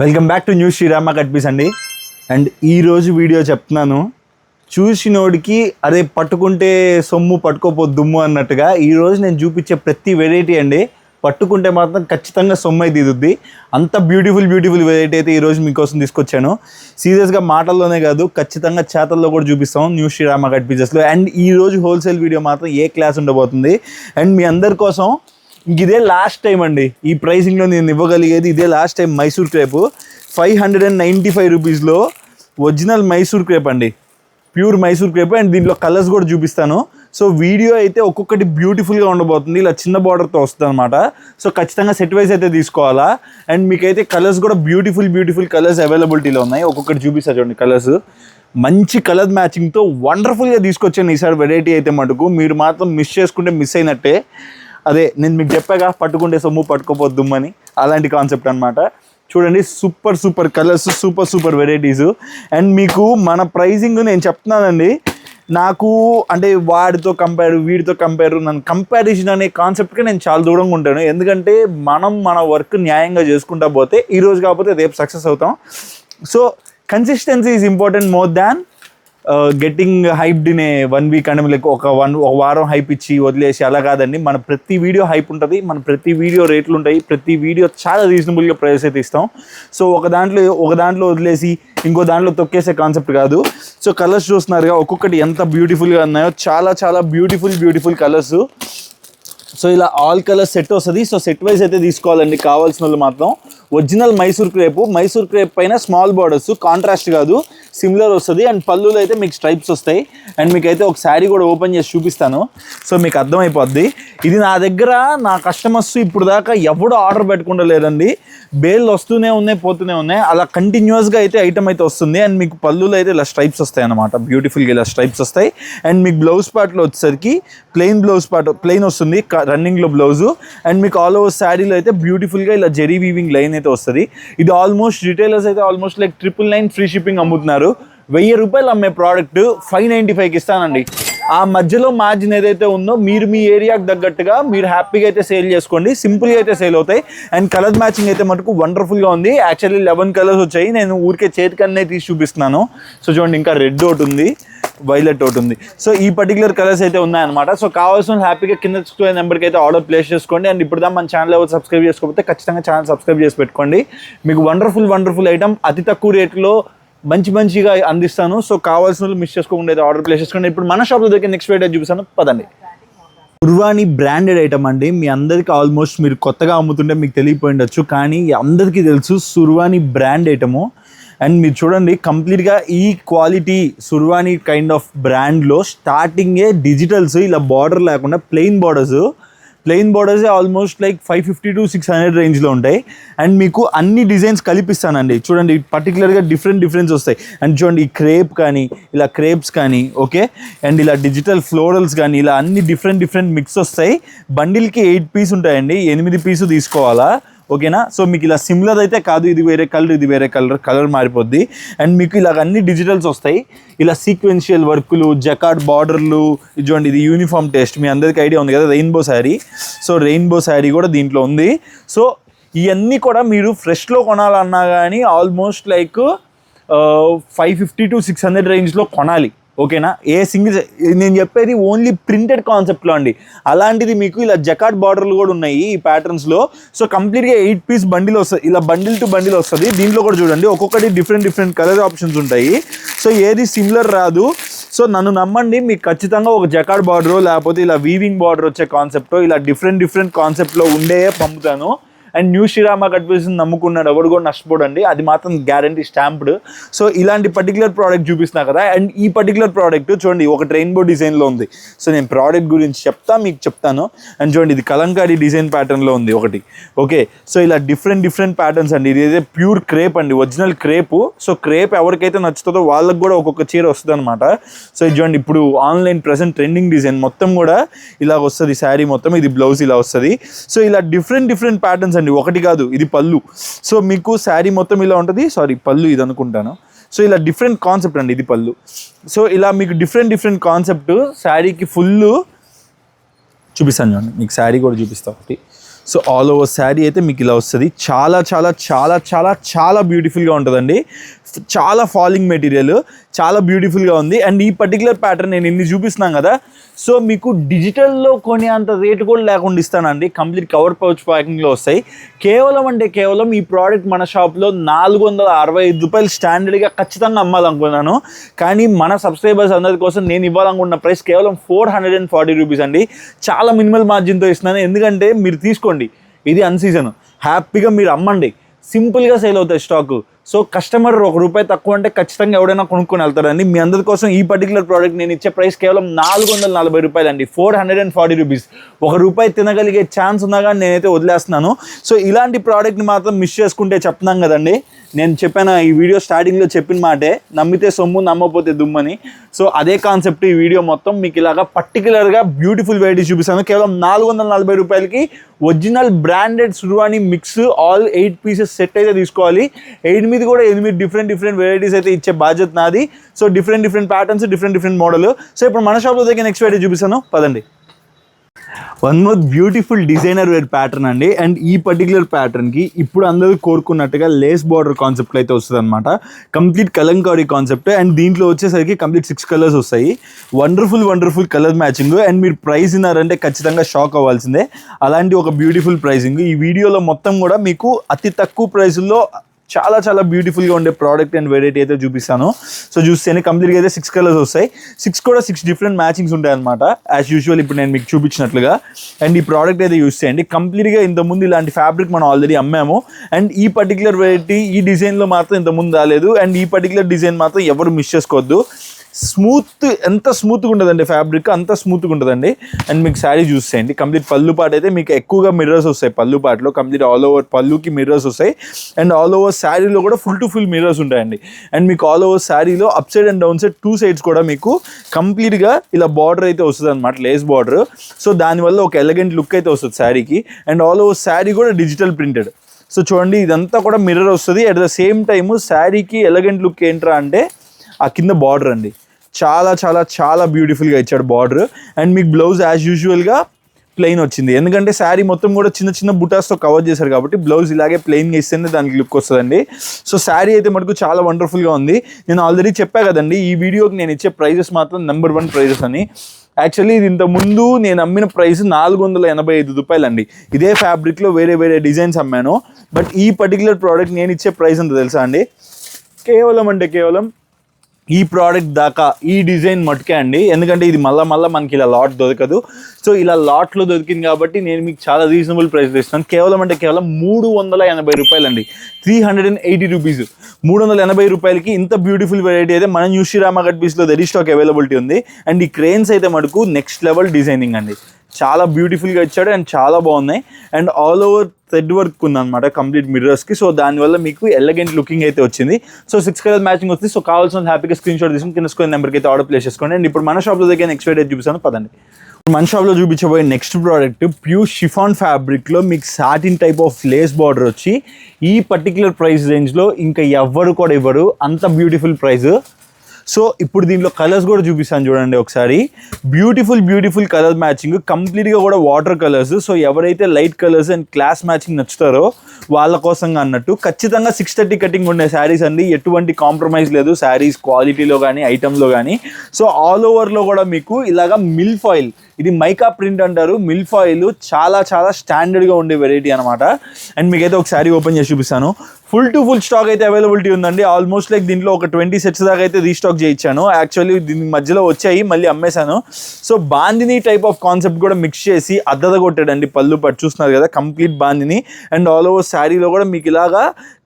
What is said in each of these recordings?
Welcome back to new Srirama cut pieces అండి. And ఈరోజు video చెప్తున్నాను, చూసినోడికి అదే పట్టుకుంటే సొమ్ము పట్టుకోపో దుమ్ము అన్నట్టుగా ఈరోజు నేను చూపించే ప్రతి వెరైటీ అండి పట్టుకుంటే మాత్రం ఖచ్చితంగా సొమ్ము అయితే దిద్దుద్ది. అంత బ్యూటిఫుల్ వెరైటీ అయితే ఈరోజు మీకోసం తీసుకొచ్చాను. సీరియస్గా మాటల్లోనే కాదు, ఖచ్చితంగా చేతల్లో కూడా చూపిస్తాం న్యూ శ్రీరామ కట్ పీసెస్లో. అండ్ ఈరోజు హోల్సేల్ వీడియో మాత్రం ఏ క్లాస్ ఉండబోతుంది. అండ్ మీ అందరి కోసం ఇదే లాస్ట్ టైం అండి, ఈ ప్రైసింగ్లో నేను ఇవ్వగలిగేది ఇదే లాస్ట్ టైం. మైసూర్ క్రేపు 595 రూపీస్లో ఒరిజినల్ మైసూర్ క్రేప్ అండి, ప్యూర్ మైసూర్ క్రేప్. అండ్ దీంట్లో కలర్స్ కూడా చూపిస్తాను. సో వీడియో అయితే ఒక్కొక్కటి బ్యూటిఫుల్గా ఉండబోతుంది, ఇలా చిన్న బార్డర్తో వస్తుంది అనమాట. సో ఖచ్చితంగా సెట్ వైజ్ అయితే తీసుకోవాలా. అండ్ మీకైతే కలర్స్ కూడా బ్యూటిఫుల్ కలర్స్ అవైలబిలిటీలో ఉన్నాయి. ఒక్కొక్కటి చూపిస్తా చూడండి కలర్స్. మంచి కలర్ మ్యాచింగ్తో వండర్ఫుల్గా తీసుకొచ్చాను ఈసారి వెరైటీ అయితే మటుకు. మీరు మాత్రం మిస్ చేసుకుంటే మిస్ అయినట్టే. అదే నేను మీకు చెప్పాగా, పట్టుకుంటే సొమ్ము పట్టుకోపోద్దుమని, అలాంటి కాన్సెప్ట్ అనమాట. చూడండి, super colours, super varieties. And మీకు మన ప్రైజింగ్ నేను చెప్తున్నానండి, నాకు అంటే వీడితో కంపేర్ నన్ను కంపారిజన్ అనే కాన్సెప్ట్కి నేను చాలా దూరంగా ఉంటాను. ఎందుకంటే మనం మన వర్క్ న్యాయంగా చేసుకుంటా పోతే ఈరోజు కాకపోతే రేపు సక్సెస్ అవుతాం. So consistency is important more than getting hyped in a 1 week అంటే లైక్ ఒక వారం హైప్ ఇచ్చి వదిలేసి అలా కాదండి. మన ప్రతి వీడియో హైప్ ఉంటుంది, మన ప్రతి వీడియో రేట్లు ఉంటాయి, ప్రతి వీడియో చాలా రీజనబుల్గా ప్రైస్ అయితే ఇస్తాం. సో ఒక దాంట్లో వదిలేసి ఇంకో దాంట్లో తొక్కేసే కాన్సెప్ట్ కాదు. సో కలర్స్ చూస్తున్నారుగా, ఒక్కొక్కటి ఎంత బ్యూటిఫుల్గా ఉన్నాయో, చాలా బ్యూటిఫుల్ కలర్స్. సో ఇలా ఆల్ కలర్స్ సెట్ వస్తుంది. సో సెట్ వైజ్ అయితే తీసుకోవాలండి కావాల్సిన వాళ్ళు మాత్రం. ఒరిజినల్ మైసూర్ క్రేప్ పైన స్మాల్ బార్డర్స్, కాంట్రాస్ట్ కాదు, సిమిలర్ వస్తుంది. అండ్ పళ్ళులో అయితే మీకు స్ట్రైప్స్ వస్తాయి. అండ్ మీకైతే ఒక శారీ కూడా ఓపెన్ చేసి చూపిస్తాను, సో మీకు అర్థమైపోద్ది. ఇది నా దగ్గర నా కస్టమర్స్ ఇప్పుడు దాకా ఎవడు ఆర్డర్ పెట్టుకుంటలేదండి. బేల్ వస్తూనే ఉన్నాయి, పోతూనే ఉన్నాయి, అలా కంటిన్యూస్గా అయితే ఐటమ్ అయితే వస్తుంది. అండ్ మీకు పళ్ళులో అయితే ఇలా స్ట్రైప్స్ వస్తాయి అన్నమాట, బ్యూటిఫుల్గా ఇలా స్ట్రైప్స్ వస్తాయి. అండ్ మీకు బ్లౌజ్ పార్ట్లో వచ్చేసరికి ప్లెయిన్ వస్తుంది, రన్నింగ్లో బ్లౌజు. అండ్ మీకు ఆల్ ఓవర్ శారీలో అయితే బ్యూటిఫుల్గా ఇలా జెరీ వీవింగ్ లైన్ అయితే వస్తుంది. ఇది ఆల్మోస్ట్ రిటైలర్స్ అయితే ఆల్మోస్ట్ లైక్ 999 ఫ్రీ షిప్పింగ్ అమ్ముతున్నారు. 1000 రూపాయలు అమ్మే ప్రోడక్ట్ 595కి ఇస్తానండి. ఆ మధ్యలో మార్జిన్ ఏదైతే ఉందో మీరు మీ ఏరియాకి తగ్గట్టుగా మీరు హ్యాపీగా అయితే సేల్ చేసుకోండి, సింపుల్గా అయితే సేల్ అవుతాయి. అండ్ కలర్ మ్యాచింగ్ అయితే మటుకు వండర్ఫుల్గా ఉంది. యాక్చువల్లీ 11 కలర్స్ వచ్చాయి, నేను ఊరికే చేతికన్నే తీసి చూపిస్తున్నాను. సో చూడండి, ఇంకా రెడ్ ఒకటి ఉంది, వైలెట్ ఒకటి ఉంది. సో ఈ పర్టికులర్ కలర్స్ అయితే ఉన్నాయన్నమాట. సో కావాల్సిన హ్యాపీగా కింద నెంబర్కి అయితే ఆర్డర్ ప్లేస్ చేసుకోండి. అండ్ ఇప్పుడు మన ఛానల్ ఎవరు సబ్స్క్రైబ్ చేసుకోకపోతే ఖచ్చితంగా ఛానల్ సబ్స్క్రైబ్ చేసి పెట్టుకోండి. మీకు వండర్ఫుల్ ఐటమ్ అతి తక్కువ రేట్లో మంచిగా అందిస్తాను. సో కావాల్సిన వాళ్ళు మిస్ చేసుకోకుండా అయితే ఆర్డర్ ప్లేస్ చేసుకోండి. ఇప్పుడు మన షాప్లో దగ్గర నెక్స్ట్ వెరైటీ చూపిస్తాను, పదండి. సుర్వాణి బ్రాండెడ్ ఐటమ్ అండి. మీ అందరికీ ఆల్మోస్ట్ మీరు కొత్తగా అమ్ముతుంటే మీకు తెలియపోయి ఉండొచ్చు, కానీ అందరికీ తెలుసు సుర్వాణి బ్రాండ్ ఐటము. అండ్ మీరు చూడండి, కంప్లీట్గా ఈ క్వాలిటీ సుర్వాణి కైండ్ ఆఫ్ బ్రాండ్లో స్టార్టింగే డిజిటల్స్ ఇలా బార్డర్ లేకుండా plain borders almost like 550 to 600 రేంజ్లో ఉంటాయి. అండ్ మీకు అన్ని డిజైన్స్ కలిపిస్తానండి. చూడండి, పర్టికులర్గా డిఫరెన్స్ వస్తాయి. అండ్ చూడండి, ఈ క్రేప్ కానీ, ఇలా క్రేప్స్ కానీ, ఓకే, అండ్ ఇలా డిజిటల్ ఫ్లోరల్స్ కానీ, ఇలా అన్ని డిఫరెంట్ మిక్స్ వస్తాయి. బండిల్కి 8 పీస్ ఉంటాయండి, 8 పీసు తీసుకోవాలా, ఓకేనా. సో మీకు ఇలా సిమిలర్ అయితే కాదు, ఇది వేరే కలర్ మారిపోద్ది. అండ్ మీకు ఇలాగ అన్ని డిజిటల్స్ వస్తాయి, ఇలా సీక్వెన్షియల్ వర్కులు, జకార్డ్ బార్డర్లు. చూడండి, ఇది యూనిఫామ్ టేస్ట్, మీ అందరికీ ఐడియా ఉంది కదా, rainbow sari. So rainbow sari కూడా దీంట్లో ఉంది. సో ఇవన్నీ కూడా మీరు ఫ్రెష్లో కొనాలన్నా కానీ ఆల్మోస్ట్ లైక్ 550 to 600 రేంజ్లో కొనాలి, ఓకేనా. నేను చెప్పేది ఓన్లీ ప్రింటెడ్ కాన్సెప్ట్లో అండి. అలాంటిది మీకు ఇలా జకార్డ్ బార్డర్లు కూడా ఉన్నాయి ఈ ప్యాటర్న్స్లో. సో కంప్లీట్గా 8 పీస్ బండిల్ వస్తుంది, ఇలా బండిల్ టు బండిల్ వస్తుంది. దీంట్లో కూడా చూడండి, ఒక్కొక్కటి డిఫరెంట్ కలర్ ఆప్షన్స్ ఉంటాయి. సో ఏది సిమిలర్ రాదు. సో నన్ను నమ్మండి, మీకు ఖచ్చితంగా ఒక జకార్డ్ బార్డర్ లేకపోతే ఇలా వీవింగ్ బార్డర్ వచ్చే కాన్సెప్ట్, ఇలా డిఫరెంట్ కాన్సెప్ట్లో ఉండే పంపుతాను. And new Srirama cut piece నమ్ముకున్నాడు ఎవడు కూడా నష్టపోడండి, అది మాత్రం గ్యారంటీ స్టాంప్డ్. సో ఇలాంటి పర్టికులర్ ప్రోడక్ట్ చూపిస్తున్నా కదా. అండ్ ఈ పర్టికులర్ ప్రోడక్ట్ చూడండి, ఒక రెయిన్బో డిజైన్లో ఉంది. సో నేను ప్రోడక్ట్ గురించి మీకు చెప్తాను. అండ్ చూడండి, ఇది కలంకారీ డిజైన్ ప్యాటర్న్లో ఉంది ఒకటి, ఓకే. సో ఇలా డిఫరెంట్ ప్యాటర్న్స్ అండి. ఇది అయితే ప్యూర్ క్రేప్ అండి, ఒరిజినల్ క్రేపు. సో క్రేప్ ఎవరికైతే నచ్చుతుందో వాళ్ళకి కూడా ఒక్కొక్క చీర వస్తుంది అనమాట. సో ఇది చూడండి, ఇప్పుడు ఆన్లైన్ ప్రెసెంట్ ట్రెండింగ్ డిజైన్ మొత్తం కూడా ఇలా వస్తుంది, శారీ మొత్తం. ఇది బ్లౌజ్ ఇలా వస్తుంది. సో ఇలా డిఫరెంట్ ప్యాటర్న్స్ అండి, ఒకటి కాదు. ఇది పళ్ళు. సో మీకు శారీ మొత్తం ఇలా ఉంటుంది, పళ్ళు ఇది అనుకుంటాను. సో ఇలా డిఫరెంట్ కాన్సెప్ట్ అండి, ఇది పళ్ళు. సో ఇలా మీకు డిఫరెంట్ కాన్సెప్ట్ శారీకి ఫుల్ చూపిస్తాను చూడండి, మీకు శారీ కూడా చూపిస్తా ఒకటి. సో ఆల్ ఓవర్ శారీ అయితే మీకు ఇలా వస్తుంది. చాలా చాలా చాలా చాలా చాలా బ్యూటిఫుల్గా ఉంటుందండి. చాలా ఫాలింగ్ మెటీరియల్, చాలా బ్యూటిఫుల్గా ఉంది. అండ్ ఈ పర్టికులర్ ప్యాటర్న్ నేను ఇన్ని చూపిస్తున్నాను కదా, సో మీకు డిజిటల్లో కొని అంత రేటు కూడా లేకుండా ఇస్తానండి. కంప్లీట్ కవర్ పౌచ్ ప్యాకింగ్లో వస్తాయి. కేవలం ఈ ప్రోడక్ట్ మన షాప్లో 465 రూపాయలు స్టాండర్డ్గా ఖచ్చితంగా అమ్మాలనుకున్నాను. కానీ మన సబ్స్క్రైబర్స్ అందరి కోసం నేను ఇవ్వాలనుకున్న ప్రైస్ కేవలం 440 రూపీస్ అండి. చాలా మినిమల్ మార్జిన్తో ఇస్తున్నాను. ఎందుకంటే మీరు తీసుకోండి, ఇది అన్సీజన్, హ్యాపీగా మీరు అమ్మండి, సింపుల్గా సేల్ అవుతాయి స్టాకు. సో కస్టమర్ ₹1 తక్కువ అంటే ఖచ్చితంగా ఎవడైనా కొనుక్కొని వెళ్తారండి. మీ అందరి కోసం ఈ పర్టికులర్ ప్రోడక్ట్ నేను ఇచ్చే ప్రైస్ కేవలం 440 రూపాయలు అండి. 440 రూపీస్. ₹1 తినగలిగే ఛాన్స్ ఉన్నా కానీ నేనైతే వదిలేస్తున్నాను. సో ఇలాంటి ప్రోడక్ట్ని మాత్రం మిస్ చేసుకుంటే చెప్తున్నాం కదండి. నేను చెప్పాను ఈ వీడియో స్టార్టింగ్లో చెప్పిన మాటే, నమ్మితే సొమ్ము నమ్మకపోతే దుమ్మని. సో అదే కాన్సెప్ట్ ఈ వీడియో మొత్తం మీకు ఇలాగా పర్టికులర్గా బ్యూటిఫుల్ వెరైటీస్ చూపిస్తాను. కేవలం 440 రూపాయలకి ఒరిజినల్ బ్రాండెడ్ సుర్వాణి మిక్స్ ఆల్ 8 పీసెస్ సెట్ అయితే తీసుకోవాలి. 8 మీద కూడా 8 డిఫరెంట్ వెరైటీస్ అయితే ఇచ్చే బాధ్యత నాది. So different patterns, different model. So ఇప్పుడు మన షాప్లో దగ్గర నెక్స్ట్ వెరైటీ చూపిస్తాను, పదండి. One more beautiful designer wear pattern అండి. అండ్ ఈ పర్టికులర్ ప్యాటర్న్కి ఇప్పుడు అందరూ కోరుకున్నట్టుగా లేస్ బార్డర్ కాన్సెప్ట్లో అయితే వస్తుంది అనమాట. Complete Kalamkari concept. అండ్ దీంట్లో వచ్చేసరికి కంప్లీట్ 6 కలర్స్ వస్తాయి. Wonderful colour matching. అండ్ మీరు ప్రైస్ విన్నారంటే ఖచ్చితంగా షాక్ అవ్వాల్సిందే, అలాంటి ఒక బ్యూటిఫుల్ ప్రైసింగ్. ఈ వీడియోలో మొత్తం కూడా మీకు అతి తక్కువ ప్రైసుల్లో చాలా బ్యూటిఫుల్గా ఉండే ప్రోడక్ట్ అండ్ వెరైటీ అయితే చూపిస్తాను. సో చూస్తేనే కంప్లీట్గా అయితే 6 కలర్స్ వస్తాయి. 6 డిఫరెంట్ మ్యాచింగ్స్ ఉంటాయి అనమాట, యాజ్ యూజువల్ ఇప్పుడు నేను మీకు చూపించినట్లుగా. అండ్ ఈ ప్రోడక్ట్ అయితే యూస్ చేయండి. కంప్లీట్గా ఇంతకుముందు ఇలాంటి ఫ్యాబ్రిక్ మనం ఆల్రెడీ అమ్మాము. అండ్ ఈ పర్టికులర్ వెరైటీ ఈ డిజైన్లో మాత్రం ఇంతకుముందు రాలేదు. అండ్ ఈ పర్టికులర్ డిజైన్ మాత్రం ఎవరు మిస్ చేసుకోవద్దు. ఎంత స్మూత్గా ఉంటుందండి, ఫ్యాబ్రిక్ అంత స్మూత్గా ఉంటుందండి. అండ్ మీకు శారీ చూసేయండి. కంప్లీట్ పళ్ళు పాటు అయితే మీకు ఎక్కువగా మిర్రర్స్ వస్తాయి. పళ్ళు పాటలో కంప్లీట్ ఆల్ ఓవర్ పళ్ళుకి మిర్రర్స్ వస్తాయి. అండ్ ఆల్ ఓవర్ శారీలో కూడా ఫుల్ టు ఫుల్ మిర్రర్స్ ఉంటాయండి. అండ్ మీకు ఆల్ ఓవర్ శారీలో up side and down side 2 sides కూడా మీకు కంప్లీట్గా ఇలా బార్డర్ అయితే వస్తుంది అనమాట, లేస్ బార్డర్. సో దానివల్ల ఒక ఎలిగెంట్ లుక్ అయితే వస్తుంది శారీకి. అండ్ ఆల్ ఓవర్ శారీ కూడా డిజిటల్ ప్రింటెడ్. సో చూడండి, ఇదంతా కూడా మిర్రర్ వస్తుంది. అట్ ద సేమ్ టైమ్ శారీకి ఎలిగెంట్ లుక్ ఏంట్రా అంటే ఆ కింద బార్డర్ అండి, చాలా బ్యూటిఫుల్గా ఇచ్చాడు బార్డర్. అండ్ మీకు బ్లౌజ్ యాజ్ యూజువల్గా ప్లెయిన్ వచ్చింది, ఎందుకంటే శారీ మొత్తం కూడా చిన్న బుటాస్తో కవర్ చేశారు కాబట్టి బ్లౌజ్ ఇలాగే ప్లెయిన్గా ఇస్తేనే దానికి లుక్ వస్తుందండి. సో శారీ అయితే మటుకు చాలా వండర్ఫుల్గా ఉంది. నేను ఆల్రెడీ చెప్పా కదండి, ఈ వీడియోకి నేను ఇచ్చే ప్రైజెస్ మాత్రం నెంబర్ 1 ప్రైజెస్ అని. యాక్చువల్లీ ఇది ఇంతకుముందు నేను అమ్మిన ప్రైస్ 485 రూపాయలు అండి. ఇదే ఫ్యాబ్రిక్లో వేరే డిజైన్స్ అమ్మాను. బట్ ఈ పర్టికులర్ ప్రోడక్ట్ నేను ఇచ్చే ప్రైస్ ఎంత తెలుసా అండి, కేవలం ఈ ప్రోడక్ట్ దాకా ఈ డిజైన్ మటుకే అండి. ఎందుకంటే ఇది మళ్ళీ మనకి ఇలా లాట్ దొరకదు. సో ఇలా లాట్లో దొరికింది కాబట్టి నేను మీకు చాలా రీజనబుల్ ప్రైస్ ఇస్తాను. కేవలం 380 రూపాయలు అండి, 380 రూపీస్. 380 రూపాయలకి ఇంత బ్యూటిఫుల్ వెరైటీ అయితే మన న్యూ శ్రీరామ గట్ పీస్లో రెడీ స్టాక్ అవైలబిలిటీ ఉంది. అండ్ ఈ క్రేన్స్ అయితే మటుకు నెక్స్ట్ లెవెల్ డిజైనింగ్ అండి, చాలా బ్యూటిఫుల్గా ఇచ్చాడు అండ్ చాలా బాగున్నాయి. And all over thread work ఉందన్నమాట కంప్లీట్ మిర్రర్స్కి. సో దానివల్ల మీకు ఎలిగెంట్ లుకింగ్ అయితే వచ్చింది. సో 6 కలర్ మ్యాచింగ్ వస్తుంది. సో కావాల్సిన హ్యాపీగా స్క్రీన్ షాట్ తీసుకుని కింద స్క్రీన్ నెంబర్కి అయితే ఆర్డర్ ప్లేస్ చేసుకోండి. అండ్ ఇప్పుడు మన షాప్లో దగ్గర నెక్స్ట్ వెరైటీ చూపిస్తాను, పదండి. మన షాప్లో చూపించబోయే నెక్స్ట్ ప్రోడక్ట్ ప్యూర్ షిఫాన్ ఫ్యాబ్రిక్లో మీకు satin type of lace border వచ్చి ఈ పర్టికులర్ ప్రైస్ రేంజ్లో ఇంకా ఎవ్వరు కూడా ఇవ్వరు, అంత బ్యూటిఫుల్ ప్రైస్. సో ఇప్పుడు దీంట్లో కలర్స్ కూడా చూపిస్తాను చూడండి ఒకసారి. బ్యూటిఫుల్ కలర్ మ్యాచింగ్, కంప్లీట్గా కూడా వాటర్ కలర్స్. సో ఎవరైతే light colours and class matching నచ్చుతారో వాళ్ళ కోసంగా అన్నట్టు ఖచ్చితంగా 630 కటింగ్ ఉండే శారీస్ అండి. ఎటువంటి కాంప్రమైజ్ లేదు శారీస్ క్వాలిటీలో కానీ ఐటమ్లో కానీ. సో ఆల్ ఓవర్లో కూడా మీకు ఇలాగా మిల్ ఫాయిల్, ఇది మైకా ప్రింట్ అంటారు, మిల్ ఫాయిల్ చాలా స్టాండర్డ్గా ఉండే వెరైటీ అనమాట. అండ్ మీకైతే ఒక శారీ ఓపెన్ చేసి చూపిస్తాను. ఫుల్ టు ఫుల్ స్టాక్ అయితే అవైలబిలిటీ ఉందండి. ఆల్మోస్ట్ లైక్ దీంట్లో ఒక 20 సెట్స్ దాకా అయితే రీస్టాక్ చేయించాను. యాక్చువల్లీ దీని మధ్యలో వచ్చాయి, మళ్ళీ అమ్మేశాను. So bandhani type of concept కూడా మిక్స్ చేసి అద్దద కొట్టాడండి పళ్ళు పట్టు, చూస్తున్నారు కదా complete bandhani. And all over శారీలో కూడా మీకు ఇలాగా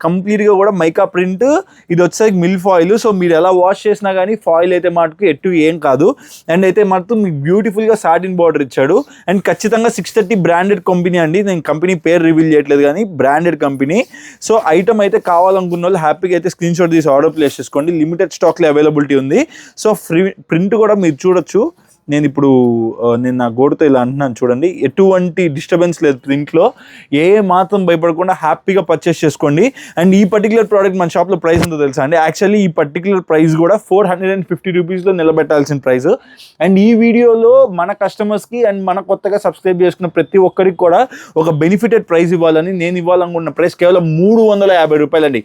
కంప్లీట్గా కూడా మైకా ప్రింట్, ఇది వచ్చేసరికి మిల్ ఫాయిల్. సో మీరు ఎలా వాష్ చేసినా కానీ ఫాయిల్ అయితే మటుకు ఎటు ఏం కాదు. అండ్ అయితే మటుకు మీకు బ్యూటిఫుల్గా సాటిన్ బార్డర్ ఇచ్చాడు. అండ్ ఖచ్చితంగా 630 బ్రాండెడ్ కంపెనీ అండి, నేను కంపెనీ పేరు రివీల్ చేయట్లేదు కానీ బ్రాండెడ్ కంపెనీ. సో ఐటమ్ అయితే కావాలనుకున్న వాళ్ళు హ్యాపీగా అయితే స్క్రీన్ షాట్ తీసి ఆర్డర్ ప్లేస్ చేసుకోండి. లిమిటెడ్ స్టాక్లో అవైలబిలిటీ ఉంది. సో ఫ్రీ ప్రింట్ కూడా మీరు చూడొచ్చు, నేను ఇప్పుడు నేను నా గోడుతో ఇలా అంటున్నాను చూడండి, ఎటువంటి డిస్టర్బెన్స్ లేదు ప్రింట్లో, ఏ మాత్రం భయపడకుండా హ్యాపీగా పర్చేస్ చేసుకోండి. అండ్ ఈ పర్టికులర్ ప్రోడక్ట్ మన షాప్లో ప్రైస్ ఎంతో తెలుసా అండి? యాక్చువల్లీ ఈ పర్టికులర్ ప్రైస్ కూడా 450 రూపీస్లో నిలబెట్టాల్సిన ప్రైస్. అండ్ ఈ వీడియోలో మన కస్టమర్స్కి అండ్ మన కొత్తగా సబ్స్క్రైబ్ చేసుకున్న ప్రతి ఒక్కరికి కూడా ఒక బెనిఫిటెడ్ ప్రైస్ ఇవ్వాలని నేను ఇవ్వాలనుకున్న ప్రైస్ కేవలం 350 రూపాయలండి.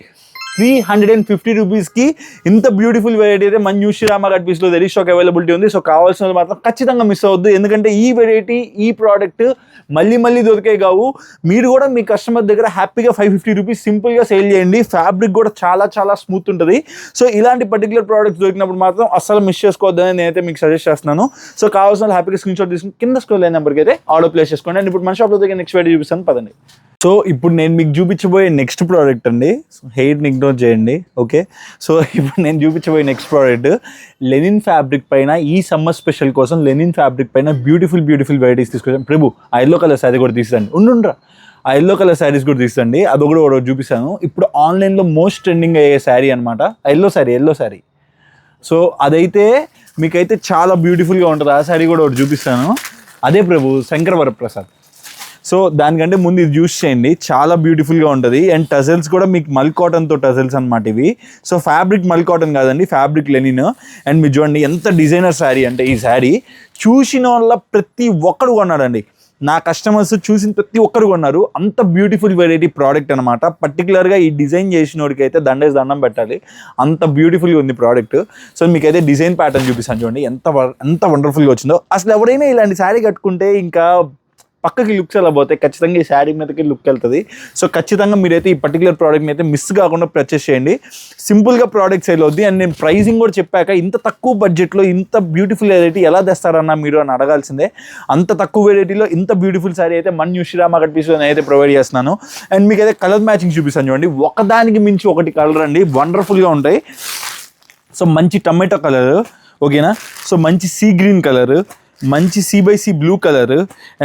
350 రూపీస్కి ఇంత బ్యూటిఫుల్ వెరైటీ అయితే మన న్యూ శ్రీరామ కట్ పీస్లో రెడీ స్టాక్ అవైలబిలిటీ ఉంది. సో కావాల్సిన వాళ్ళు మాత్రం ఖచ్చితంగా మిస్ అవ్వద్దు, ఎందుకంటే ఈ వెరైటీ ఈ ప్రోడక్ట్ మళ్ళీ దొరికే కావు. మీరు కూడా మీ కస్టమర్ దగ్గర హ్యాపీగా 550 రూపీస్ సింపుల్గా సేల్ చేయండి. ఫ్యాబ్రిక్ కూడా చాలా స్మూత్ ఉంటుంది. సో ఇలాంటి పర్టికులర్ ప్రోడక్ట్స్ దొరికినప్పుడు మాత్రం అస్సలు మిస్ చేసుకోవద్దని నేనైతే మీకు సజెస్ట్ చేస్తున్నాను. సో కావాల్సిన హ్యాపీగా స్క్రీన్ షాట్ తీసుకుని కింద స్క్రోల్ అయిన నెంబర్కి అయితే ఆర్డర్ ప్లేస్ చేసుకోండి. అండ్ ఇప్పుడు మన షాప్లో దగ్గర నెక్స్ట్ వెరైటీ చూపిస్తాను పదండి. సో ఇప్పుడు నేను మీకు చూపించబోయే నెక్స్ట్ ప్రోడక్ట్ అండి, హెయిర్ని ఇగ్నోర్ చేయండి, ఓకే. సో ఇప్పుడు నేను చూపించబోయే నెక్స్ట్ ప్రోడక్ట్ లెనిన్ ఫ్యాబ్రిక్ పైన, ఈ సమ్మర్ స్పెషల్ కోసం లెనిన్ ఫ్యాబ్రిక్ పైన బ్యూటిఫుల్ వెరైటీస్ తీసుకొచ్చాను. ప్రభు ఆ ఎల్లో కలర్ శారీ కూడా తీసుకోండి, ఉండుండ్రా, ఆ ఎల్లో కలర్ శారీస్ కూడా తీసుకోండి, అది కూడా చూపిస్తాను. ఇప్పుడు ఆన్లైన్లో మోస్ట్ ట్రెండింగ్ అయ్యే శారీ అనమాట, ఎల్లో శారీ. సో అదైతే మీకైతే చాలా బ్యూటిఫుల్గా ఉంటుంది. ఆ శారీ కూడా ఒకటి చూపిస్తాను. అదే ప్రభు శంకర వరప్రసాద్. సో దానికంటే ముందు ఇది యూస్ చేయండి, చాలా బ్యూటిఫుల్గా ఉంటుంది. అండ్ టజల్స్ కూడా మీకు మల్ కాటన్తో టజల్స్ అనమాట ఇవి. సో ఫ్యాబ్రిక్ మల్ కాటన్ కాదండి, ఫ్యాబ్రిక్ లెనిన్. అండ్ మీరు చూడండి ఎంత డిజైనర్ శారీ అంటే, ఈ శారీ చూసిన వాళ్ళ ప్రతి ఒక్కరు కొన్నాడండి. నా కస్టమర్స్ చూసిన ప్రతి ఒక్కరు కొన్నారు. అంత బ్యూటిఫుల్ వెరైటీ ప్రోడక్ట్ అనమాట. పర్టికులర్గా ఈ డిజైన్ చేసిన వాడికి అయితే దండం పెట్టాలి, అంత బ్యూటిఫుల్గా ఉంది ప్రోడక్ట్. సో మీకైతే డిజైన్ ప్యాటర్న్ చూపిస్తాను చూడండి, ఎంత వండర్ఫుల్గా వచ్చిందో. అసలు ఎవరైనా ఇలాంటి శారీ కట్టుకుంటే ఇంకా పక్కకి లుక్స్ ఎలా పోతాయి, ఖచ్చితంగా ఈ శారీ మీదకి లుక్ వెళ్తుంది. సో ఖచ్చితంగా మీరైతే ఈ పర్టికులర్ ప్రోడక్ట్ని అయితే మిస్ కాకుండా పర్చేస్ చేయండి. సింపుల్గా ప్రోడక్ట్ సేల్ అవుద్ది. అండ్ నేను ప్రైజింగ్ కూడా చెప్పాక, ఇంత తక్కువ బడ్జెట్లో ఇంత బ్యూటిఫుల్ వెరైటీ ఎలా తెస్తారన్నా మీరు అని అడగాల్సిందే. అంత తక్కువ వెరైటీలో ఇంత బ్యూటిఫుల్ శారీ అయితే మన న్యూ శ్రీరామ కట్ పీస్లో నేనైతే ప్రొవైడ్ చేస్తున్నాను. అండ్ మీకు అయితే కలర్ మ్యాచింగ్ చూపిస్తాను చూడండి, ఒకదానికి మించి ఒకటి కలర్ అండి, వండర్ఫుల్గా ఉంటాయి. సో మంచి టమాటో కలర్, ఓకేనా. సో మంచి సీ గ్రీన్ కలర్, మంచి C/C blue colour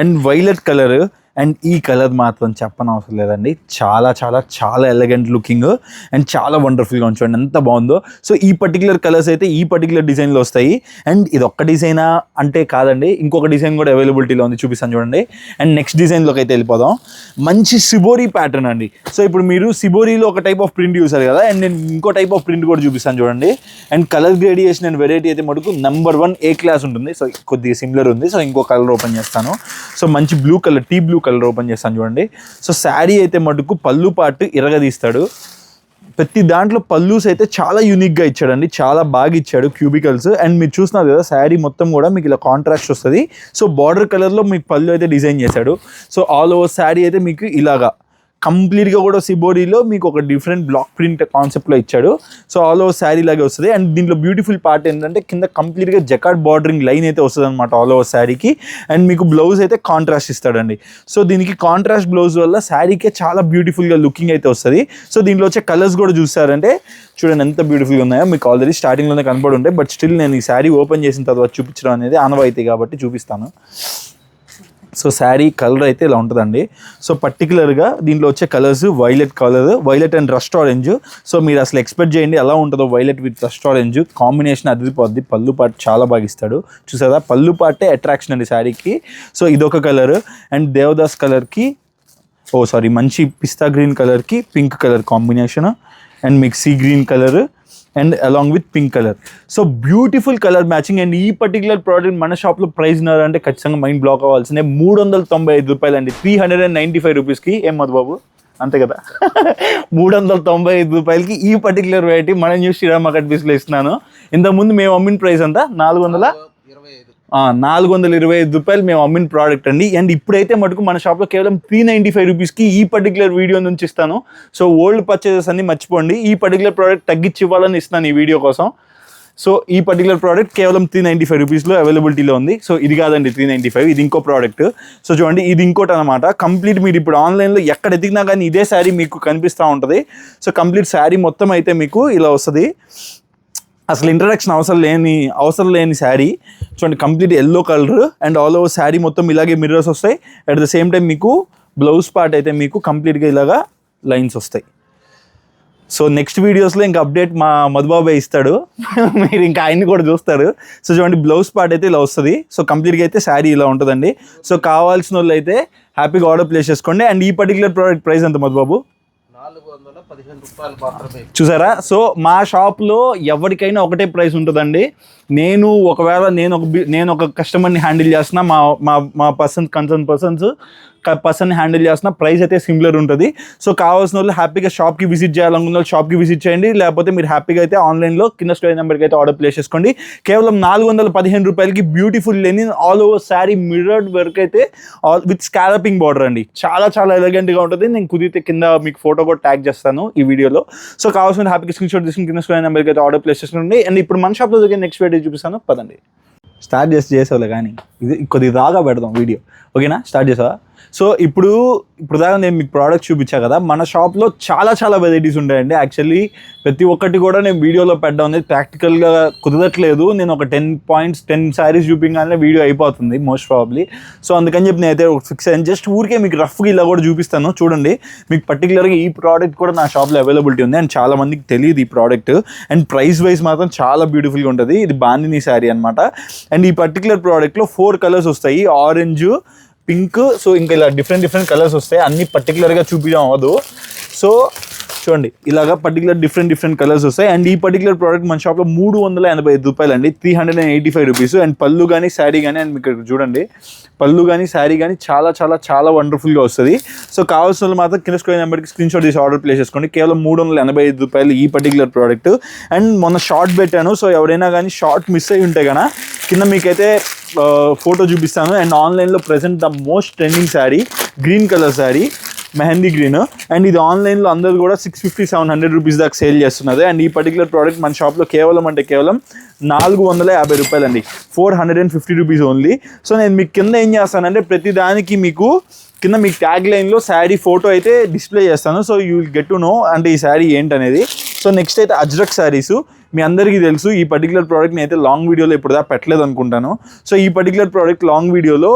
and violet colour. And ఈ కలర్ మాత్రం చెప్పనవసరం లేదండి, చాలా ఎలిగెంట్ లుకింగ్ అండ్ చాలా వండర్ఫుల్గా ఉంచండి, ఎంత బాగుందో. సో ఈ పర్టికులర్ కలర్స్ అయితే ఈ పర్టికులర్ డిజైన్లో వస్తాయి. అండ్ ఇది ఒక్క డిజైనా అంటే కాదండి, ఇంకొక డిజైన్ కూడా అవైలబిలిటీలో ఉంది, చూపిస్తాను చూడండి. అండ్ నెక్స్ట్ డిజైన్లోకి అయితే వెళ్ళిపోదాం. మంచి సిబోరీ ప్యాటర్న్ అండి. సో ఇప్పుడు మీరు సిబోరీలో ఒక టైప్ ఆఫ్ ప్రింట్ చూసారు కదా, అండ్ నేను ఇంకో టైప్ ఆఫ్ ప్రింట్ కూడా చూపిస్తాను చూడండి. And colour gradation and variety అయితే మటుకు నెంబర్ 1 A క్లాస్ ఉంటుంది. సో కొద్దిగా సిమిలర్ ఉంది. సో ఇంకో కలర్ ఓపెన్ చేస్తాను. సో మంచి బ్లూ కలర్, టీ బ్లూ కలర్ ఓపెన్ చేస్తాను చూడండి. సో శారీ అయితే మటుకు పళ్ళు పాటు ఇరగదీస్తాడు. ప్రతి దాంట్లో పల్లూస్ అయితే చాలా యూనిక్గా ఇచ్చాడండి, చాలా బాగా ఇచ్చాడు క్యూబికల్స్. అండ్ మీరు చూస్తున్నారు కదా, శారీ మొత్తం కూడా మీకు ఇలా కాంట్రాస్ట్ వస్తుంది. సో బార్డర్ కలర్లో మీకు పళ్ళు అయితే డిజైన్ చేశాడు. సో ఆల్ ఓవర్ శారీ అయితే మీకు ఇలాగా కంప్లీట్గా కూడా సిబోరీలో మీకు ఒక డిఫరెంట్ బ్లాక్ ప్రింట్ కాన్సెప్ట్లో ఇచ్చాడు. సో ఆల్ ఓవర్ శారీ లాగే వస్తుంది. అండ్ దీంట్లో బ్యూటిఫుల్ పార్ట్ ఏంటంటే కింద కంప్లీట్గా జకార్డ్ బార్డరింగ్ లైన్ అయితే వస్తుంది అనమాట ఆల్ ఓవర్ శారీకి. అండ్ మీకు బ్లౌజ్ అయితే కాంట్రాస్ట్ ఇస్తాడండి. సో దీనికి కాంట్రాస్ట్ బ్లౌజ్ వల్ల శారీకే చాలా బ్యూటిఫుల్గా లుకింగ్ అయితే వస్తుంది. సో దీంట్లో వచ్చే కలర్స్ కూడా చూస్తారంటే చూడండి ఎంత బ్యూటిఫుల్గా ఉన్నాయో. మీకు ఆల్రెడీ స్టార్టింగ్లోనే కనపడి ఉంటాయి, బట్ స్టిల్ నేను ఈ శారీ ఓపెన్ చేసిన తర్వాత చూపించడం అనేది ఆనవాయితీ కాబట్టి చూపిస్తాను. సో శారీ కలర్ అయితే ఇలా ఉంటుందండి. సో పర్టికులర్గా దీంట్లో వచ్చే colours violet and rust orange. So మీరు అసలు ఎక్స్పెక్ట్ చేయండి ఎలా ఉంటుందో violet with rust orange combination అదిరిపోద్ది. పళ్ళు పాటు చాలా బాగా ఇస్తాడు, చూసారా, పళ్ళు పాటే అట్రాక్షన్ అండి శారీకి. సో ఇదొక కలర్. అండ్ దేవదాస్ కలర్కి మంచి పిస్తా గ్రీన్ కలర్కి పింక్ కలర్ కాంబినేషన్. అండ్ మీకు sea green colour and along with pink colour. So beautiful colour matching. And ఈ పర్టికులర్ ప్రోడక్ట్ మన షాప్లో ప్రైస్ అంటే ఖచ్చితంగా మైండ్ బ్లాక్ అవ్వాల్సిందే. 395 రూపాయలు అండి, 395 రూపీస్కి. ఏం మధుబాబు అంతే కదా, 395 రూపాయలకి ఈ పర్టికులర్ వెరైటీ మన న్యూ శ్రీరామ కట్ పీస్లో ఇస్తున్నాను. ఇంతకుముందు మేము అమ్మిన ప్రైస్ అంతా 425 రూపాయలు మేము అమ్మిన ప్రోడక్ట్ అండి. అండ్ ఇప్పుడైతే మటుకు మన షాప్లో కేవలం 395 రూపీస్కి ఈ పర్టికులర్ వీడియో నుంచి ఇస్తాను. సో ఓల్డ్ పర్చేజెస్ అన్ని మర్చిపోండి, ఈ పర్టికులర్ ప్రోడక్ట్ తగ్గించి ఇవ్వాలని ఇస్తున్నాను ఈ వీడియో కోసం. సో ఈ పర్టికులర్ ప్రోడక్ట్ కేవలం 395 రూపీస్లో అవైలబిలిటీలో ఉంది. సో ఇది కాదండి 395, ఇది ఇంకో ప్రోడక్ట్. సో చూడండి, ఇది ఇంకోటి అనమాట. కంప్లీట్ మీరు ఇప్పుడు ఆన్లైన్లో ఎక్కడ ఎదిగినా కానీ ఇదే శారీ మీకు కనిపిస్తూ ఉంటుంది. సో కంప్లీట్ శారీ మొత్తం అయితే మీకు ఇలా వస్తుంది. అసలు ఇంట్రడక్షన్ అవసరం లేని శారీ చూడండి, complete yellow colour. And all over sari మొత్తం ఇలాగే మిర్రర్స్ వస్తాయి. అట్ ద సేమ్ టైం మీకు బ్లౌజ్ పార్ట్ అయితే మీకు కంప్లీట్గా ఇలాగా లైన్స్ వస్తాయి. సో నెక్స్ట్ వీడియోస్లో ఇంకా అప్డేట్ మా మధుబాబే ఇస్తాడు మీరు ఇంకా ఆయన్ని కూడా చూస్తారు. సో చూడండి బ్లౌజ్ పార్ట్ అయితే ఇలా వస్తుంది. సో కంప్లీట్గా అయితే శారీ ఇలా ఉంటుందండి. సో కావాల్సిన వాళ్ళు అయితే హ్యాపీగా ఆర్డర్ ప్లేస్ చేసుకోండి. అండ్ ఈ పర్టికులర్ ప్రోడక్ట్ ప్రైస్ ఎంత మధుబాబు? 415 రూపాయలు మాత్రమే. చూసారా? సో మా షాప్లో ఎవరికైనా ఒకటే ప్రైస్ ఉంటుందండి. ఒకవేళ నేను ఒక కస్టమర్ని హ్యాండిల్ చేస్తున్నా, మా కన్సర్న్ పర్సన్ హ్యాండిల్ చేస్తున్న ప్రైస్ అయితే సిమిలర్ ఉంటుంది. సో కావాల్సిన వాళ్ళు హ్యాపీగా షాప్కి విజిట్ చేయాలనుకున్న వాళ్ళు షాప్కి విజిట్ చేయండి. లేకపోతే మీరు హ్యాపీగా అయితే ఆన్లైన్లో కింద స్టోరీ నెంబర్కి అయితే ఆర్డర్ ప్లేస్ చేసుకోండి. కేవలం 415 రూపాయలకి beautiful linen all over sari mirrored work అయితే విత్ స్కాలపింగ్ బార్డర్ అండి. చాలా చాలా ఎలిగెంట్గా ఉంటుంది. నేను కుదిరితే కింద మీకు ఫోటో కూడా ట్యాగ్ చేస్తాను ఈ వీడియోలో. సో కావాల్సిన హ్యాపీగా స్క్రీన్ షాట్ తీసుకుని కింద స్టోరీ నెంబర్కి అయితే ఆర్డర్ ప్లేస్ చేసుకోండి. అండ్ ఇప్పుడు మన షాప్లో దగ్గర నెక్స్ట్ వీడియో చూపిస్తాను, పదండి. స్టార్ట్ చేసేవాళ్ళు కానీ ఇది కొద్దిగా దాగా పెడదాం వీడియో, ఓకేనా? స్టార్ట్ చేసావా? సో ఇప్పుడు దాకా నేను మీకు ప్రోడక్ట్ చూపించా కదా, మన షాప్లో చాలా చాలా వెరైటీస్ ఉంటాయండి. యాక్చువల్లీ ప్రతి ఒక్కటి కూడా నేను వీడియోలో పెట్టడం అనేది ప్రాక్టికల్గా కుదరట్లేదు. నేను ఒక 10 శారీస్ చూపించగానే వీడియో అయిపోతుంది మోస్ట్ ప్రాబబ్లీ. సో అందుకని చెప్పి నేనైతే ఫిక్స్ అయ్యాను. జస్ట్ ఊరికే మీకు రఫ్గా ఇలా కూడా చూపిస్తాను చూడండి. మీకు పర్టికులర్గా ఈ ప్రోడక్ట్ కూడా నా షాప్లో అవైలబిలిటీ ఉంది. అండ్ చాలా మందికి తెలియదు ఈ ప్రోడక్ట్. అండ్ ప్రైస్ వైజ్ మాత్రం చాలా బ్యూటిఫుల్గా ఉంటుంది. ఇది బాందిని శారీ అనమాట. అండ్ ఈ పర్టికులర్ ప్రోడక్ట్లో 4 కలర్స్ వస్తాయి, ఆరెంజ్, పింక్, సో ఇంకా ఇలా డిఫరెంట్ కలర్స్ వస్తాయి. అన్ని పర్టికులర్గా చూపించడం అవ్వదు. సో చూడండి ఇలాగా డిఫరెంట్ కలర్స్ వస్తాయి. అండ్ ఈ పర్టికులర్ ప్రోడక్ట్ మన షాప్లో 385 రూపాయలు అండి, 385 రూపీస్. అండ్ పళ్ళు కానీ శారీ కానీ, అండ్ మీకు చూడండి పళ్ళు కానీ శారీ కానీ చాలా చాలా చాలా వండర్ఫుల్గా వస్తుంది. సో కావాల్సిన వాళ్ళు మాత్రం కింద స్క్రీన్ నెంబర్కి స్క్రీన్ షాట్ తీసి ఆర్డర్ ప్లేస్ చేసుకోండి. కేవలం 385 రూపాయలు ఈ పర్టికులర్ ప్రోడక్ట్. అండ్ మొన్న షార్ట్ పెట్టాను. సో ఎవరైనా కానీ షార్ట్ మిస్ అయ్యి ఉంటే కనుక కింద మీకైతే ఫోటో చూపిస్తాను. అండ్ ఆన్లైన్లో present the most trending sari, green colour sari, mehndi green. And ఇది ఆన్లైన్లో అందరూ కూడా 650-700 రూపీస్ దాకా సేల్ చేస్తున్నది. అండ్ ఈ పర్టికులర్ ప్రోడక్ట్ మన షాప్లో కేవలం 450 రూపాయలు అండి, 450 రూపీస్ ఓన్లీ. సో నేను మీకు కింద ఏం చేస్తానంటే ప్రతి దానికి మీకు కింద మీకు ట్యాగ్ లైన్లో శారీ ఫోటో అయితే డిస్ప్లే చేస్తాను. So you will get to know అంటే ఈ శారీ ఏంటనేది. సో నెక్స్ట్ అయితే అజ్రక్ శారీస్. మీ అందరికీ తెలుసు ఈ పర్టికులర్ ప్రోడక్ట్ నేను అయితే లాంగ్ వీడియోలో ఇప్పుడు దాకా పెట్టలేదు అనుకుంటాను. సో ఈ పర్టికులర్ ప్రోడక్ట్ లాంగ్ వీడియోలో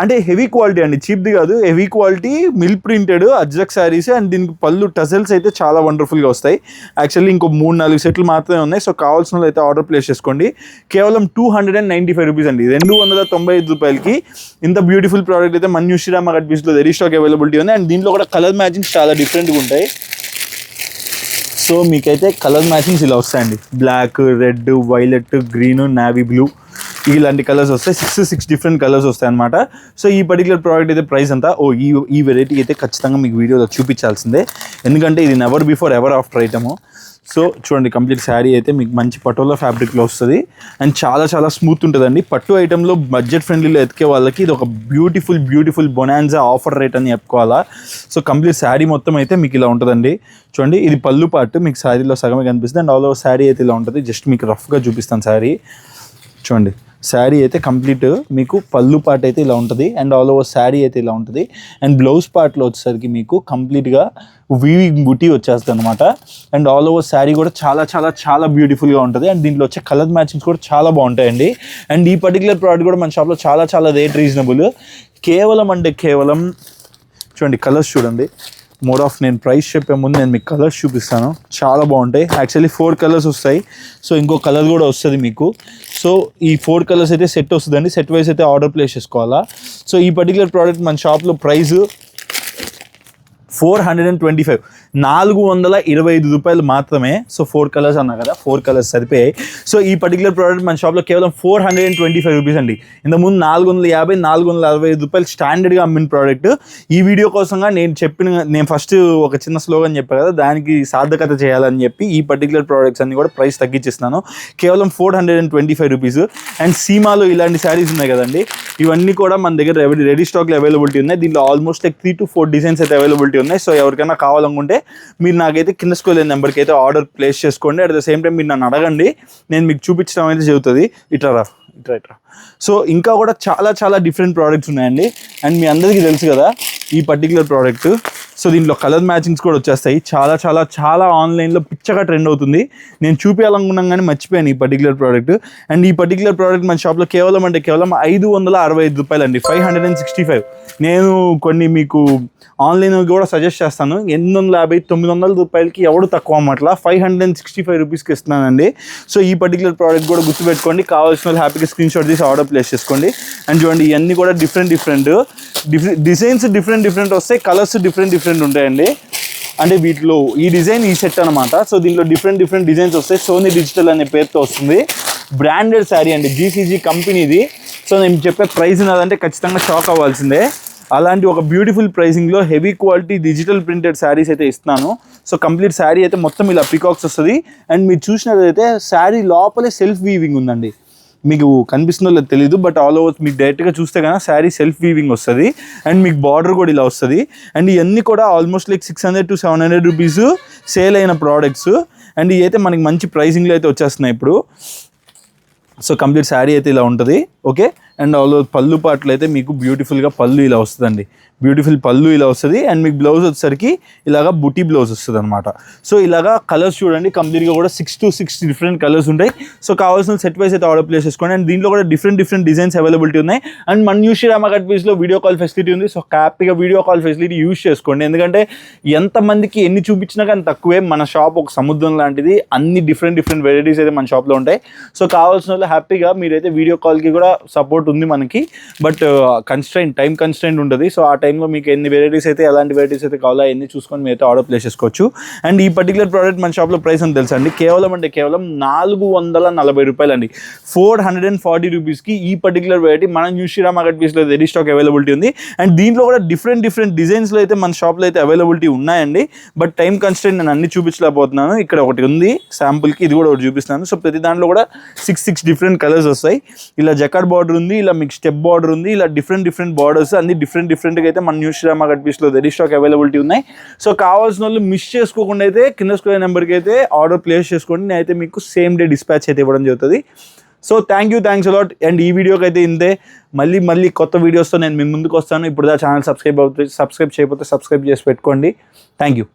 అంటే హెవీ క్వాలిటీ అండి, చీప్ది కాదు, heavy quality mill printed Ajrakh saris. And దీనికి పళ్ళు టజల్స్ అయితే చాలా వండర్ఫుల్గా వస్తాయి. యాక్చువల్లీ ఇంకో 3-4 సెట్లు మాత్రమే ఉన్నాయి. సో కావాల్సిన వాళ్ళు అయితే ఆర్డర్ ప్లేస్ చేసుకోండి. కేవలం 295 రూపీస్ అండి, 295 రూపాయలకి ఇంత బ్యూటిఫుల్ ప్రోడక్ట్ అయితే మన న్యూ శ్రీరామ్ కట్ పీస్లో రెడీ స్టాక్ అవైలబిలిటీ ఉంది. అండ్ దీంట్లో కూడా కలర్ మ్యాచింగ్స్ చాలా డిఫరెంట్గా ఉంటాయి. సో మీకైతే కలర్ మ్యాచింగ్స్ ఇలా వస్తాయండి, black, red, violet, green, navy blue, ఇలాంటి కలర్స్ వస్తాయి. 6 డిఫరెంట్ కలర్స్ వస్తాయి అనమాట. సో ఈ పర్టికులర్ ప్రోడక్ట్ అయితే ప్రైస్ అంతా ఈ వెరైటీ అయితే ఖచ్చితంగా మీకు వీడియోలో చూపించాల్సిందే, ఎందుకంటే ఇది never before ever after item. So చూడండి కంప్లీట్ శారీ అయితే మీకు మంచి పటోలా ఫ్యాబ్రిక్లో వస్తుంది. అండ్ చాలా చాలా స్మూత్ ఉంటుందండి. పట్టు ఐటెంలో బడ్జెట్ ఫ్రెండ్లీలో ఎతికే వాళ్ళకి ఇది ఒక బ్యూటిఫుల్ బొనాన్జా ఆఫర్ రేట్ అని చెప్పుకోవాలా. సో కంప్లీట్ శారీ మొత్తం అయితే మీకు ఇలా ఉంటుందండి. చూడండి ఇది పళ్ళు పార్ట్ మీకు శారీలో సగమే కనిపిస్తుంది. అండ్ ఆల్ ఓవర్ శారీ అయితే ఇలా ఉంటుంది. జస్ట్ మీకు రఫ్గా చూపిస్తాను శారీ. చూడండి శారీ అయితే కంప్లీట్ మీకు పళ్ళు పార్ట్ అయితే ఇలా ఉంటుంది. అండ్ ఆల్ ఓవర్ శారీ అయితే ఇలా ఉంటుంది. అండ్ బ్లౌజ్ పార్ట్లో వచ్చేసరికి మీకు కంప్లీట్గా వీవింగ్ బుటీ వచ్చేస్తుంది అనమాట. అండ్ ఆల్ ఓవర్ శారీ కూడా చాలా చాలా చాలా బ్యూటిఫుల్గా ఉంటుంది. అండ్ దీంట్లో వచ్చే కలర్ మ్యాచింగ్స్ కూడా చాలా బాగుంటాయండి. అండ్ ఈ పర్టికులర్ ప్రోడక్ట్ కూడా మన షాప్లో చాలా చాలా రేట్ రీజనబుల్. కేవలం చూడండి కలర్స్ చూడండి. నేను ప్రైస్ చెప్పే ముందు నేను మీకు కలర్స్ చూపిస్తాను, చాలా బాగుంటాయి. యాక్చువల్లీ 4 కలర్స్ వస్తాయి. సో ఇంకో కలర్ కూడా వస్తుంది మీకు. సో ఈ 4 కలర్స్ అయితే సెట్ వస్తుందండి. సెట్ వైజ్ అయితే ఆర్డర్ ప్లేస్ చేసుకోవాలా. సో ఈ పర్టికులర్ ప్రోడక్ట్ మన షాప్లో ప్రైస్ 425, 425 రూపాయలు మాత్రమే. సో 4 కలర్స్ అన్నా కదా, 4 కలర్స్ సరిపోయాయి. సో ఈ పర్టికులర్ ప్రోడక్ట్ మన షాప్లో కేవలం 425 రూపీస్ అండి. ఇంతకుముందు 450, 465 రూపాయలు స్టాండర్డ్గా అమ్మిన ప్రోడక్ట్. ఈ వీడియో కోసంగా నేను ఫస్ట్ ఒక చిన్న స్లోగన్ చెప్పాను కదా, దానికి సార్థకత చేయాలని చెప్పి ఈ పర్టికులర్ ప్రోడక్ట్స్ అన్ని కూడా ప్రైస్ తగ్గించేస్తున్నాను. కేవలం 425 రూపీస్. అండ్ సీమాలో ఇలాంటి శారీస్ ఉన్నాయి కదండి, ఇవన్నీ కూడా మన దగ్గర రెడీ స్టాక్లో అవైలబిలిటీ ఉన్నాయి. దీంట్లో ఆల్మోస్ట్ 3 to 4 డిజైన్స్ అయితే అవైలబిలిటీ ఉన్నాయి. సో ఎవరికైనా కావాలనుకుంటే మీరు నాకైతే కింద స్క్రోల్ నెంబర్కి అయితే ఆర్డర్ ప్లేస్ చేసుకోండి. అట్ ద సేమ్ టైం మీరు నన్ను అడగండి, నేను మీకు చూపించడం అయితే జరుగుతుంది. ఇట్లా ఇట్రా. సో ఇంకా కూడా చాలా చాలా డిఫరెంట్ ప్రోడక్ట్స్ ఉన్నాయండి. అండ్ మీ అందరికీ తెలుసు కదా ఈ పర్టికులర్ ప్రోడక్ట్. సో దీంట్లో కలర్ మ్యాచింగ్స్ కూడా వచ్చేస్తాయి. చాలా చాలా చాలా ఆన్లైన్లో పిచ్చగా ట్రెండ్ అవుతుంది. నేను చూపించాలనుకున్నాం కానీ మర్చిపోయాను ఈ పర్టికులర్ ప్రోడక్ట్. అండ్ ఈ పర్టికులర్ ప్రోడక్ట్ మన షాప్లో కేవలం 565 రూపాయలండి, 565. నేను కొన్ని మీకు ఆన్లైన్ కూడా సజెస్ట్ చేస్తాను. 850, 900 రూపాయలకి ఎవడు తక్కువ అన్నట్ల 565 రూపీస్కి ఇస్తున్నానండి. సో ఈ పర్టికులర్ ప్రోడక్ట్ కూడా గుర్తుపెట్టుకోండి. కావాల్సిన వాళ్ళు హ్యాపీగా స్క్రీన్ షాట్ తీసి ఆర్డర్ ప్లేస్ చేసుకోండి. అండ్ చూడండి ఇవన్నీ కూడా డిఫరెంట్ డిజైన్స్ డిఫరెంట్ వస్తాయి, కలర్స్ డిఫరెంట్ ఉంటాయండి. అంటే వీటిలో ఈ డిజైన్ ఈ సెట్ అనమాట. సో దీంట్లో డిఫరెంట్ డిజైన్స్ వస్తాయి. సోనీ డిజిటల్ అనే పేరుతో వస్తుంది. బ్రాండెడ్ శారీ అండి, జీసీజీ కంపెనీది. సో నేను చెప్పే ప్రైస్ ఉన్నదంటే ఖచ్చితంగా షాక్ అవ్వాల్సిందే. అలాంటి ఒక బ్యూటిఫుల్ ప్రైసింగ్లో heavy quality digital printed saris అయితే ఇస్తున్నాను. సో కంప్లీట్ శారీ అయితే మొత్తం ఇలా పికాక్స్ వస్తుంది. అండ్ మీరు చూసినట్లయితే శారీ లోపలే సెల్ఫ్ వీవింగ్ ఉందండి. మీకు కనిపిస్తుందో లేదో తెలీదు, బట్ ఆల్ ఓవర్ మీకు డైరెక్ట్గా చూస్తే కనుక శారీ సెల్ఫ్ వీవింగ్ వస్తుంది. అండ్ మీకు బార్డర్ కూడా ఇలా వస్తుంది. అండ్ ఇవన్నీ కూడా almost like 600 to 700 rupees sale అయిన ప్రోడక్ట్స్. అండ్ ఇవి అయితే మనకి మంచి ప్రైసింగ్లో అయితే వచ్చేస్తున్నాయి ఇప్పుడు. సో కంప్లీట్ శారీ అయితే ఇలా ఉంటుంది. ఓకే. అండ్ ఆల్ పళ్ళు పాటలు అయితే మీకు బ్యూటిఫుల్గా పళ్ళు ఇలా వస్తుందండి. బ్యూటిఫుల్ పళ్ళు ఇలా వస్తుంది. అండ్ మీకు బ్లౌజ్ వచ్చేసరికి ఇలాగా బుటీ బ్లౌజ్ వస్తుంది అనమాట. సో ఇలాగా కలర్స్ చూడండి, కంప్లీట్గా కూడా 6 to 6 డిఫరెంట్ కలర్స్ ఉంటాయి. సో కావాల్సిన సెట్ వైస్ అయితే ఆర్డర్ ప్లేస్ చేసుకోండి. అండ్ దీంట్లో కూడా డిఫరెంట్ డిజైన్స్ అవైలబిలిటీ ఉన్నాయి. అండ్ మన న్యూ శ్రీరామ కట్ పీస్లో వీడియో కాల్ ఫెసిలిటీ ఉంది. సో హ్యాపీగా వీడియో కాల్ ఫెసిలిటీ యూజ్ చేసుకోండి. ఎందుకంటే ఎంతమందికి ఎన్ని చూపించినా కానీ తక్కువే. మన షాప్ ఒక సముద్రం లాంటిది. అన్ని డిఫరెంట్ వెరైటీస్ అయితే మన షాప్లో ఉంటాయి. సో కావాల్సిన వాళ్ళు హ్యాపీగా మీరైతే వీడియో కాల్కి కూడా సపోర్ట్ ఉంది మనకి. బట్ టైం కన్స్ట్రైంట్ ఉంటుంది. సో ఆ టైంలో మీకు ఎన్ని వెరైటీస్ అయితే ఎలాంటి వెరైటీస్ అయితే కావాలో అవన్నీ చూసుకొని మీరు అయితే ఆర్డర్ ప్లేస్ చేసుకోవచ్చు. అండ్ ఈ పర్టికులర్ ప్రోడక్ట్ మన షాప్లో ప్రైస్ అని తెలుసా అండి, కేవలం 440 రూపాయలండి. 440 రూపీస్కి ఈ పర్టికులర్ వెరైటీ మన న్యూ శ్రీరామ కట్ పీస్లో రెడీ స్టాక్ అవైలబిలిటీ ఉంది. అండ్ దీంట్లో కూడా డిఫరెంట్ డిజైన్స్లో అయితే మన షాప్లో అయితే అవైలబిలిటీ ఉన్నాయండి. బట్ టైం కన్స్ట్రైంట్ నేను అన్ని చూపించలేకపోతున్నాను. ఇక్కడ ఒకటి ఉంది శాంపుల్కి, ఇది కూడా ఒకటి చూపిస్తున్నాను. సో ప్రతి దాంట్లో కూడా 6 డిఫరెంట్ కలర్స్ వస్తాయి. ఇలా జకార్డ్ బార్డర్ ఉంది, ఇలా మీకు స్టెప్ బార్డర్ ఉంది, ఇలా డిఫరెంట్ బార్డర్స్ అన్ని డిఫరెంట్గా అయితే మన న్యూ శ్రీరామ కట్ పీస్లో రెడీ స్టాక్ అవైలబిలిటీ ఉన్నాయి. సో కావాల్సిన వాళ్ళు మిస్ చేసుకోకుండా అయితే కింద స్క్రోల్ నెంబర్కి అయితే ఆర్డర్ ప్లేస్ చేసుకోండి. నేనైతే మీకు సేమ్ డే డిస్పాచ్ అయితే ఇవ్వడం జరుగుతుంది. So thanks a lot. అండ్ ఈ వీడియోకి అయితే ఇంతే. మళ్ళీ కొత్త వీడియోస్తో నేను మీ ముందుకు వస్తాను. ఇప్పుడు ఛానల్ సబ్స్క్రైబ్ చేయకపోతే సబ్స్క్రైబ్ చేసి పెట్టుకోండి. Thank you.